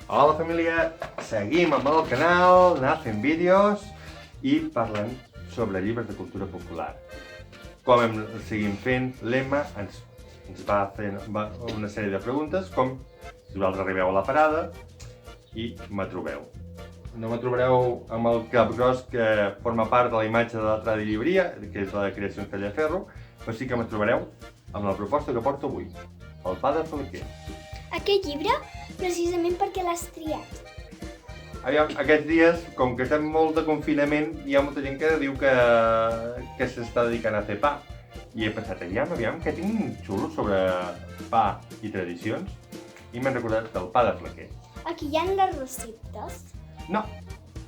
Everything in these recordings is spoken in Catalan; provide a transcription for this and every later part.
Hola família, seguim amb el canal, anar fent vídeos i parlant sobre llibres de cultura popular. Com seguim fent, l'Emma ens va fent una sèrie de preguntes, com si vosaltres arribeu a la parada i me trobeu. No me trobareu amb el capgros que forma part de la imatge de l'altra llibreria, que és la de Creacions Tallaferro, però sí que me trobareu amb la proposta que porto avui, el pa de Flequer. Aquest llibre, precisament perquè l'has triat. Aviam, aquests dies, com que estem molt de confinament, hi ha molta gent que diu que s'està dedicant a fer pa. I he pensat, aviam, que tinc xulo sobre pa i tradicions. I m'he recordat del pa de Flequer. Aquí hi ha les receptes. No,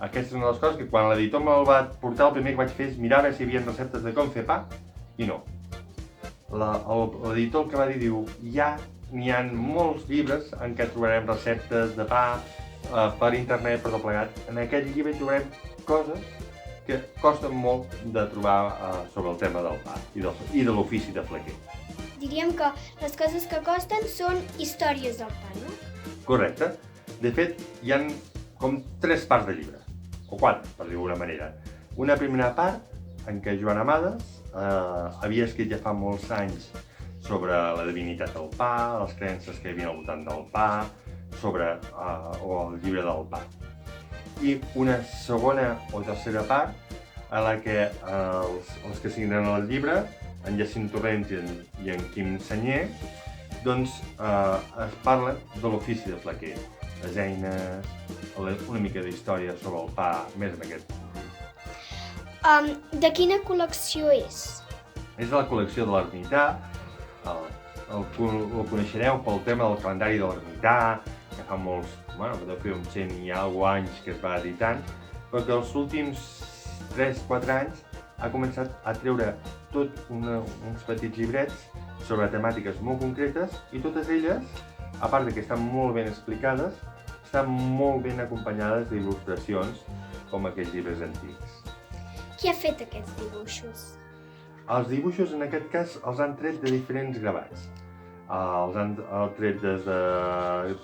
aquesta és una de les coses que quan l'editor me'l va portar, el primer que vaig fer és mirar a veure si hi havia receptes de com fer pa, i no. L'editor el que va dir, diu, n'hi ha molts llibres en què trobarem receptes de pa per internet, per tot plegat. En aquest llibre trobarem coses que costen molt de trobar sobre el tema del pa i de l'ofici de flequer. Diríem que les coses que costen són històries del pa, no? Correcte. De fet, hi ha com 3 parts de llibre, o 4, per dir-ho d'alguna manera. Una primera part en què Joan Amades havia escrit ja fa molts anys sobre la divinitat del pa, les creences que hi havia al voltant del pa, o el llibre del pa. I una segona o tercera part en la que els que signen el llibre, en Jacint Torrents i en Quim Senyer, doncs es parlen de l'ofici de flequer, les eines, una mica d'història sobre el pa, més en aquest. De quina col·lecció és? És de la col·lecció de l'Ermità, el coneixereu pel tema del calendari de l'Ermità, que fa molts, deu fer uns 100 i alguna anys que es va editant, però que els últims 3-4 anys ha començat a treure tots uns petits llibrets sobre temàtiques molt concretes i totes elles, a part que estan molt ben explicades, estan molt ben acompanyades d'il·lustracions com aquests llibres antics. Qui ha fet aquests dibuixos? Els dibuixos, en aquest cas, els han tret de diferents gravats. Els han tret des de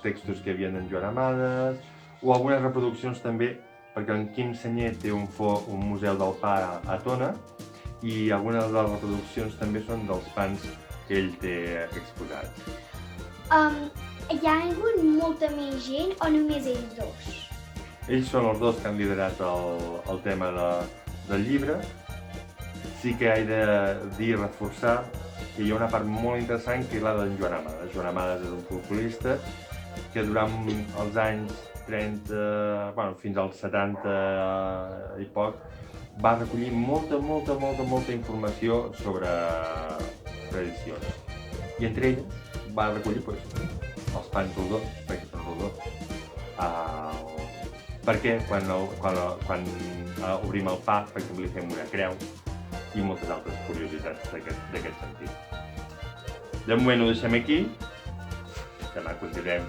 textos que hi havia d'en Joan Amades, o algunes reproduccions també, perquè en Quim Senyer té un museu del pa a Tona, i algunes de les reproduccions també són dels pans que ell té exposats. Hi ha hagut molta més gent o només ells dos? Ells són els dos que han liderat el tema del llibre. Sí que he de dir i reforçar que hi ha una part molt interessant que és la d'en Joan Amades. Joan Amades és un folclorista que durant els anys 30, fins als 70 i poc, va recollir molta informació sobre tradicions. I entre elles va recollir els pans rodons, perquè són rodons. Perquè quan obrim el pa, per exemple, li fem una creu i moltes altres curiositats d'aquest sentit. De moment ho deixem aquí, demà continuarem